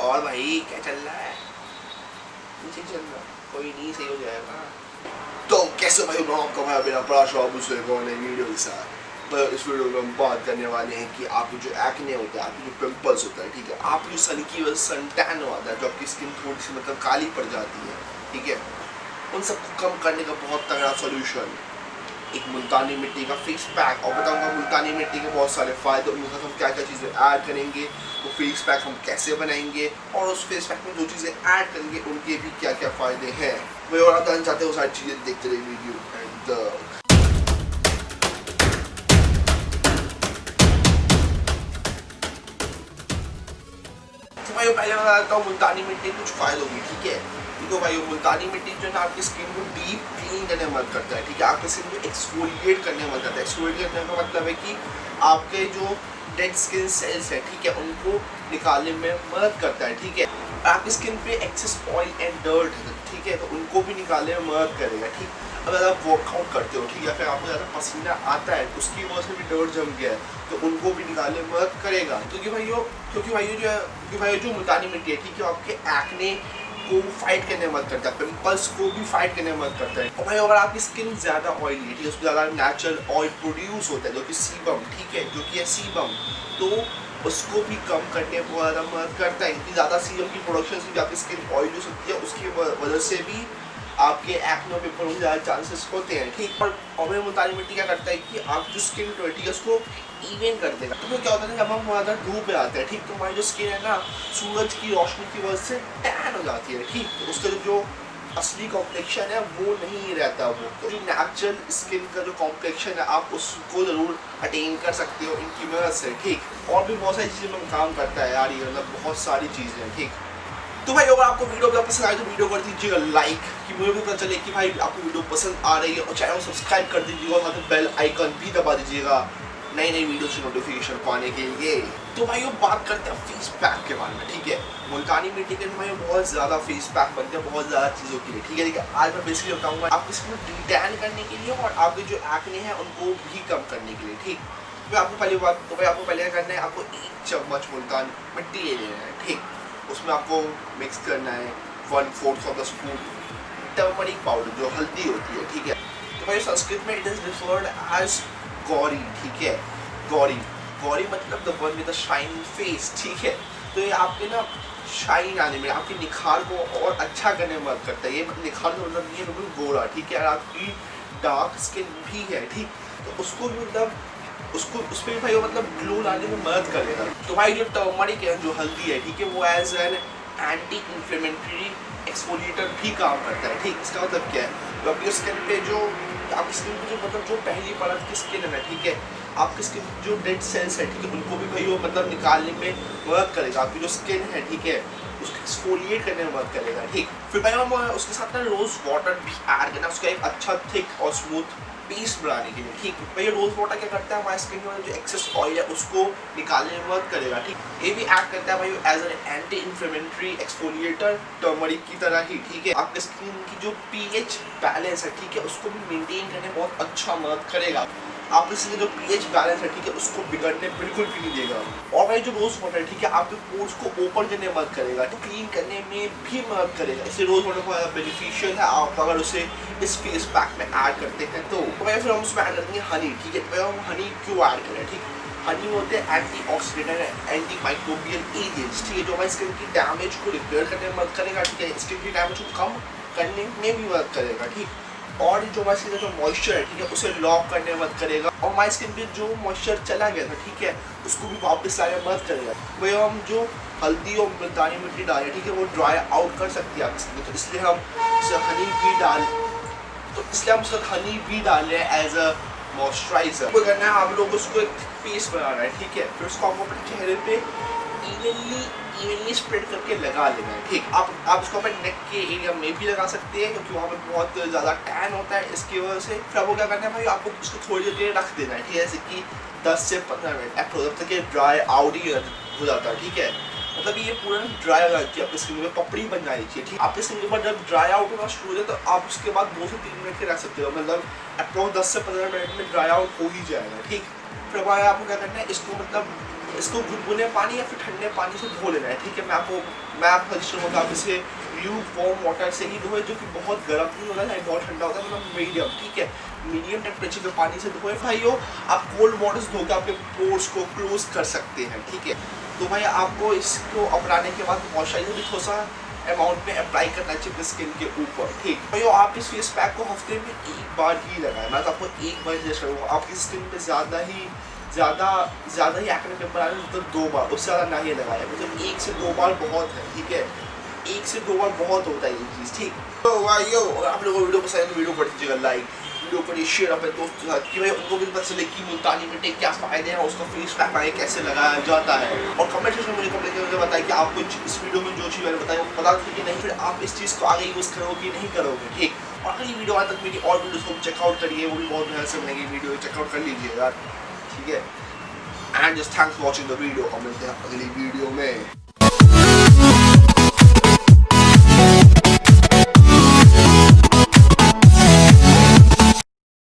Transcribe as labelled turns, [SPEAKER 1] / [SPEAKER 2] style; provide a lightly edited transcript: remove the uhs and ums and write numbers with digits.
[SPEAKER 1] और भाई क्या चल रहा है? नीचे चल रहा, कोई नहीं, सही हो जाएगा। तो कैसे भाई, मैं आपका भाई मेरा बड़ा शौक उसे नई वीडियो के साथ। इस वीडियो में हम बात करने वाले हैं कि आपको जो एक्ने होता है, आपके जो पिंपल्स होता है, ठीक है, आपकी जो सन की वजह से सन टैन होता है, जो आपकी स्किन थोड़ी सी मतलब काली पड़ जाती है, ठीक है, उन सबको कम करने का बहुत तगड़ा सॉल्यूशन एक मुल्तानी मिट्टी का फेस पैक। और बताऊंगा मुल्तानी मिट्टी के बहुत सारे फ़ायदे, उनके साथ हम क्या क्या चीज़ें ऐड करेंगे, वो फेस पैक हम कैसे बनाएंगे, और उस फेस पैक में जो चीज़ें ऐड करेंगे उनके भी क्या क्या फ़ायदे हैं। वही और आप जानना चाहते हो, वो सारी चीज़ें देखते रहिए वीडियो एंड तो भाई पहले मैं बताता हूँ मुल्तानी मिट्टी कुछ फ़ायदे होगी, ठीक है। तो भाई मुल्तानी मिट्टी जो है ना आपकी स्किन को डीप क्लीन करने में मदद करता है, ठीक है, आपकी स्किन को एक्सफोलिएट करने में मदद करता है। एक्सफोलिएट करने का मतलब है कि आपके जो डेड स्किन सेल्स है, ठीक है, उनको निकालने में मदद करता है, ठीक है। आपकी स्किन पे एक्सेस ऑयल एंड डर्ट है, ठीक है, तो उनको भी निकालने में मदद करेगा, ठीक। अगर आप वर्कआउट करते हो, ठीक है, फिर आपको ज़्यादा पसीना आता है, उसकी वजह से भी डर्ट जम गया है, तो उनको भी निकालने में मदद करेगा। क्योंकि भाई जो मुल्तानी मिट्टी है, ठीक है, आपके एक्ने को फाइट करने में मदद करता है, पिंपल्स को भी फाइट करने में मदद करता है। और भाई अगर आपकी स्किन ज़्यादा ऑयली है, ठीक है, उसमें ज़्यादा नेचुरल ऑयल प्रोड्यूस होता है जो कि सीबम, ठीक है, जो कि है सीबम, तो उसको भी कम करने में बहुत ज़्यादा मदद करता है। क्योंकि ज़्यादा सीबम की प्रोडक्शन से भी आपकी स्किन ऑयली हो सकती है, उसकी वजह से भी आपके एक्ने और पिंपल होने ज़्यादा चांसेस होते हैं, ठीक। और मुल्तानी मिट्टी क्या करता है कि आपकी जो स्किन टोन है उसको इवन कर देगा। तो क्या होता है जब हम ज़्यादा धूप में आते हैं, ठीक, तो हमारी जो स्किन है ना सूरज की रोशनी की वजह से टैन हो जाती है, ठीक, तो उसका जो असली कॉम्प्लेक्शन है वो नहीं रहता। वो तो जो नेचुरल स्किन का जो कॉम्प्लेक्शन है आप उसको ज़रूर अटेन कर सकते हो इनकी मदद से, ठीक। और भी बहुत सारी चीज़ें में काम करता है यार, ये मतलब बहुत सारी चीज़ें हैं, ठीक। तो भाई अगर आपको वीडियो पसंद आए तो वीडियो कर दीजिएगा लाइक, कि मुझे भी पता चले कि भाई आपको वीडियो पसंद आ रही है, और चैनल को सब्सक्राइब कर दीजिएगा और साथ में बेल आइकन भी दबा दीजिएगा नई नई वीडियो से नोटिफिकेशन पाने के लिए। तो भाई वो बात करते हैं फेस पैक के बारे में, ठीक है। मुल्तानी मिट्टी के भाई बहुत ज़्यादा फेस पैक बनते हैं बहुत ज़्यादा चीज़ों के लिए, ठीक है, ठीक है। आज मैं बेसिकली बताऊँगा आपकी स्किन को डिटैन करने के लिए और आपके जो एक्ने हैं उनको भी कम करने के लिए, ठीक। तो आपको पहले क्या करना है, आपको 1 चम्मच मुल्तान मिट्टी ले लेना है, ठीक। उसमें आपको मिक्स करना है 1/4 of the spoon turmeric powder, जो हल्दी होती है, ठीक है। तो भाई संस्कृत में it is referred as Gauri, ठीक है, गौरी मतलब the one with the shining face, ठीक है। तो ये आपके ना शाइन आने में, आपके निखार को और अच्छा करने में मदद करता है। ये निखार का मतलब नहीं है बिल्कुल गोरा, ठीक है, और आपकी डार्क स्किन भी है, ठीक, तो उसको भी मतलब उस पर भी भाई वो मतलब ग्लो लाने में मदद करेगा। तो भाई जो टर्मरिक है, जो हल्दी है, ठीक है, वो as an anti inflammatory exfoliator भी काम करता है, ठीक। इसका मतलब क्या है, तो आपकी स्किन पे जो आपकी स्किन पे जो मतलब जो पहली परत की स्किन है ना, ठीक है, आपकी स्किन जो डेड सेल्स है, ठीक है, उनको भी भाई वो मतलब निकालने में मदद करेगा। आपकी जो स्किन है, ठीक है, उसको एक्सफोलिएट करने में मदद करेगा, ठीक। फिर भाई हम उसके साथ ना रोज़ वाटर भी ऐड करना, उसका एक अच्छा थिक और स्मूथ पेस्ट बनाने के लिए, ठीक। भाई रोज़ वाटर क्या करता है, हमारे स्किन में जो एक्सेस ऑयल है उसको निकालने में मदद करेगा, ठीक। ये भी ऐड करता है भाई as an anti inflammatory exfoliator turmeric की तरह ही, ठीक है। आपके स्किन की जो पीएच बैलेंस है, ठीक है, उसको भी मेंटेन करने में बहुत अच्छा मदद करेगा। आपके स्किन जो पीएच बैलेंस है, ठीक है, उसको बिगड़ने बिल्कुल भी नहीं देगा। और भाई जो रोज़ वाटर है, ठीक है, आपके पोर्स को ओपन करने में मदद करेगा, तो क्लीन करने में भी मदद करेगा। इसलिए रोज़ वाटर बहुत बेनिफिशियल है आप अगर उसे इस फेस पैक में ऐड करते हैं तो। भाई फिर हम उसमें ऐड करेंगे हनी, ठीक है। तो हम हनी क्यों ऐड करें, ठीक। हनी होते हैं एंटीऑक्सीडेंट है, एंटी माइक्रोबियल एजेंट्स, ठीक है, जो हमारी स्किन की डैमेज को रिपेयर करने में मदद करेगा, ठीक है, स्किन की डैमेज को कम करने में भी मदद करेगा, ठीक। और जो हमारी स्किन का जो मॉइस्चर है, ठीक है, उसे लॉक करने में मदद करेगा, और हमारी स्किन पे जो मॉइस्चर चला गया था, ठीक है, उसको भी वापस लाने में मदद करेगा। वही हम जो हल्दी और मुल्तानी मिट्टी डालें, ठीक है, वो ड्राई आउट कर सकती है आपकी स्किन, तो इसलिए हम उससे हनी भी डाल रहे हैं एज अ मॉइस्चराइजर। वो करना है हम लोग उसको एक पेस्ट बनाना है, ठीक है। फिर उसको आपको अपने चेहरे पे इवनली स्प्रेड करके लगा लेना है, ठीक। आप इसको अपने नेक के एरिया में भी लगा सकते हैं क्योंकि वहाँ पे बहुत ज़्यादा टैन होता है, इसकी वजह से। फिर आपको क्या करना है भाई, आपको उसको थोड़ी देर रख देना है, ठीक है, जैसे कि 10 से 15 मिनट जब तक ये ड्राई आउट ही हो जाता है, ठीक है। मतलब ये पूरा ड्राई हो जाती है, आपकी स्किन में पपड़ी बन जानी चाहिए, ठीक। आपकी स्किन के ऊपर जब ड्राई आउट होना शुरू हो जाए तो आप उसके बाद 2 से 3 मिनट के रख सकते हो, मतलब अप्रोक्स 10 से 15 मिनट में ड्राई आउट हो ही जाएगा, ठीक। फिर भाई आपको क्या करना है, इसको मतलब इसको गुनगुने पानी या फिर ठंडे पानी से धो लेना है, ठीक है। मैं आपको सजेशन होगा आप इसे ल्यूकवार्म वाटर से ही धोए, जो कि बहुत गर्म नहीं होता है, बहुत ठंडा होता है, मतलब मीडियम, ठीक है, मीडियम टेम्परेचर के पानी से धोए। भाइयों आप कोल्ड वाटर से धोकर अपने पोर्स को क्लोज कर सकते हैं, ठीक है। तो भाई आपको इसको अपनाने के बाद मॉइस्चराइजर भी थोड़ा सा अमाउंट में अप्लाई करना चाहिए स्किन के ऊपर, ठीक। भाइयों आप इस फेस पैक को हफ्ते में एक बार ही लगाएं, मैं तो आपको एक बार सजेस्ट करूँगा। आपकी स्किन पे ज़्यादा ही एक्ने पिंपल आ रहे हैं तो 2 बार, उससे ज़्यादा ना ही लगाएं, मतलब 1 से 2 बार बहुत है, ठीक है। 1 से 2 बार बहुत होता है ये चीज़, ठीक। तो भाइयों आप लोगों को वीडियो पसंद है तो वीडियो कर दीजिएगा लाइक, वीडियो को शेयर अपने दोस्तों के साथ कि भाई उनको भी पता चले कि मुल्तानी मिट्टी क्या फ़ायदे हैं, उसका फेस पैक आगे कैसे लगाया जाता है। और कमेंट सेक्शन में मुझे कमेंट करके मुझे बताएं कि आपको इस वीडियो में जो चीज़ मैंने बताई वो पता थी कि नहीं, फिर आप इस चीज़ को आगे यूज़ करोगे कि नहीं करोगे, ठीक। और अगली वीडियो आने तक मेरी और वीडियोज़ को चेकआउट करिए, वो भी बहुत मेहनत से बनेगी वीडियो, चेकआउट कर लीजिए यार, ठीक है। And just thanks for watching the video, और मिलते हैं अगली वीडियो में।